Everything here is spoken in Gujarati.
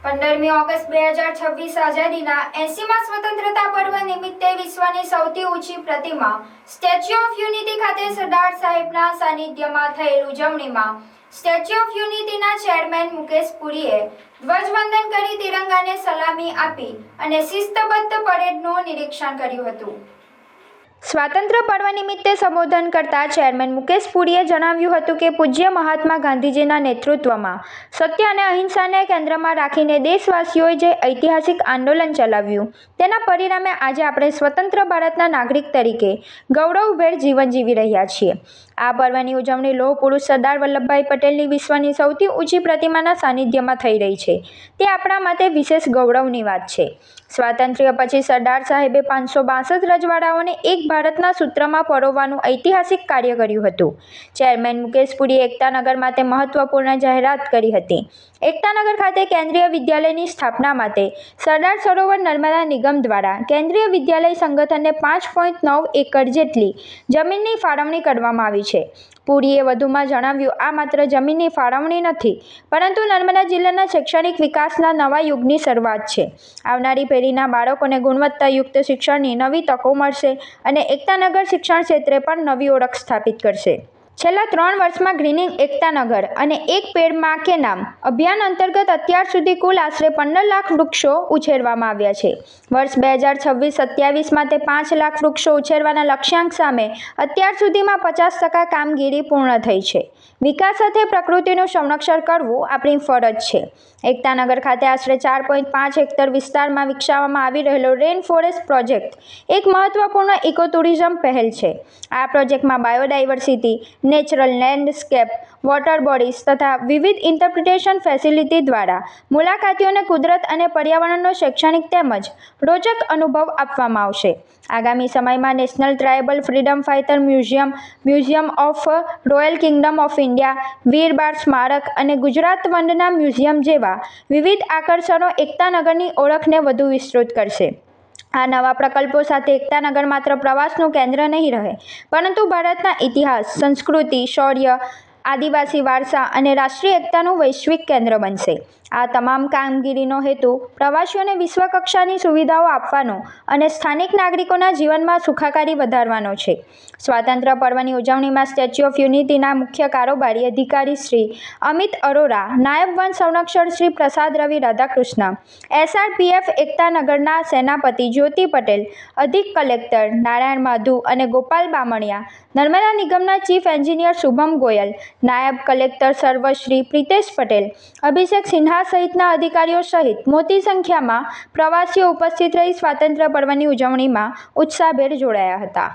15મી ઓગસ્ટ 2026 આઝાદીના 80મા સ્વતંત્રતા પર્વ નિમિત્તે વિશ્વની સૌથી ઊંચી પ્રતિમા સ્ટેચ્યુ ઓફ યુનિટી ખાતે સરદાર સાહેબના સાનિધ્યમાં થયેલ ઉજવણીમાં સ્ટેચ્યુ ઓફ યુનિટીના ચેરમેન મુકેશ પુરીએ ધ્વજવંદન કરી તિરંગાને સલામી આપી અને શિસ્તબદ્ધ પરેડનું નિરીક્ષણ કર્યું હતું. સ્વાતંત્ર્ય પર્વ નિમિત્તે સંબોધન કરતા ચેરમેન મુકેશ પુરીએ જણાવ્યું હતું કે પૂજ્ય મહાત્મા ગાંધીજીના નેતૃત્વમાં સત્ય અને અહિંસાને કેન્દ્રમાં રાખીને દેશવાસીઓએ જે ઐતિહાસિક આંદોલન ચલાવ્યું તેના પરિણામે આજે આપણે સ્વતંત્ર ભારતના નાગરિક તરીકે ગૌરવભેર જીવન જીવી રહ્યા છીએ. આ પર્વની ઉજવણી લોહ પુરુષ સરદાર વલ્લભભાઈ પટેલની વિશ્વની સૌથી ઊંચી પ્રતિમાના સાનિધ્યમાં થઈ રહી છે. તે આપણા માટે વિશેષ ગૌરવની વાત છે. સ્વાતંત્ર્ય પછી સરદાર સાહેબે 562 રજવાડાઓને એક ભારતના સૂત્રમાં પરોવવાનું ઐતિહાસિક કાર્ય કર્યું હતું. ચેરમેન મુકેશ પુરીએ એકતાનગર માટે મહત્વપૂર્ણ જાહેરાત કરી હતી. એકતાનગર ખાતે કેન્દ્રીય વિદ્યાલયની સ્થાપના માટે સરદાર સરોવર નર્મદા નિગમ દ્વારા કેન્દ્રીય વિદ્યાલય સંગઠનને 5.9 એકર જેટલી જમીનની ફાળવણી કરવામાં આવી છે. પુરીએ વધુમાં જણાવ્યું, આ માત્ર જમીનની ફાળવણી નથી, પરંતુ નર્મદા જિલ્લાના શૈક્ષણિક વિકાસના નવા યુગની શરૂઆત છે. આવનારી પેઢીના બાળકોને ગુણવત્તાયુક્ત શિક્ષણની નવી તકો મળશે અને એકતાનગર શિક્ષણ ક્ષેત્રે પણ નવી ઓળખ સ્થાપિત કરશે. છેલ્લા 3 વર્ષમાં ગ્રીનિંગ એકતાનગર અને એક પેડ માં કે નામ અભિયાન અંતર્ગત અત્યાર સુધી કુલ આશરે 15 લાખ વૃક્ષો ઉછેરવામાં આવ્યા છે. વર્ષ 2026-27 તે 5 લાખ વૃક્ષો ઉછેરવાના લક્ષ્યાંક સામે અત્યાર સુધીમાં 50% કામગીરી પૂર્ણ થઈ છે. વિકાસ સાથે પ્રકૃતિનું સંરક્ષણ કરવું આપણી ફરજ છે. એકતાનગર ખાતે આશરે 4.5 હેક્ટર વિસ્તારમાં વિકસાવવામાં આવી રહેલો રેન ફોરેસ્ટ પ્રોજેક્ટ એક મહત્વપૂર્ણ ઇકોટુરિઝમ પહેલ છે. આ પ્રોજેક્ટમાં biodiversity, natural landscape, water bodies તથા વિવિધ ઇન્ટરપ્રિટેશન ફેસિલિટી દ્વારા મુલાકાતીઓને કુદરત અને પર્યાવરણનો શૈક્ષણિક તેમજ રોચક અનુભવ આપવામાં આવશે. આગામી સમયમાં national tribal freedom fighter museum, museum of royal kingdom of India, વીર બાળ સ્મારક અને ગુજરાત વનના મ્યુઝિયમ જેવા વિવિધ આકર્ષણો એકતાનગરની ઓળખને વધુ વિસ્તૃત કરશે. આ નવા પ્રકલ્પો સાથે એકતાનગર માત્ર પ્રવાસનું કેન્દ્ર નહીં રહે, પરંતુ ભારતના ઇતિહાસ, સંસ્કૃતિ, શૌર્ય, આદિવાસી વારસા અને રાષ્ટ્રીય એકતાનું વૈશ્વિક કેન્દ્ર બનશે. આ તમામ કામગીરીનો હેતુ પ્રવાસીઓને વિશ્વકક્ષાની સુવિધાઓ આપવાનો અને સ્થાનિક નાગરિકોના જીવનમાં સુખાકારી વધારવાનો છે. સ્વાતંત્ર્ય પર્વની ઉજવણીમાં સ્ટેચ્યુ ઓફ યુનિટીના મુખ્ય કારોબારી અધિકારી શ્રી અમિત અરોરા, નાયબ વન સંરક્ષક શ્રી પ્રસાદ રવિ રાધાકૃષ્ણ, SRPF એકતાનગરના સેનાપતિ જ્યોતિ પટેલ, અધિક કલેક્ટર નારાયણ માધુ અને ગોપાલ બામણિયા, નર્મદા નિગમના ચીફ એન્જિનિયર શુભમ ગોયલ, નાયબ કલેક્ટર સર્વશ્રી પ્રિતેશ પટેલ, અભિષેક સિન્હા સહિતના અધિકારીઓ સહિત મોટી સંખ્યામાં પ્રવાસીઓ ઉપસ્થિત રહી સ્વાતંત્ર્ય પર્વની ઉજવણીમાં ઉત્સાહભેર જોડાયા હતા.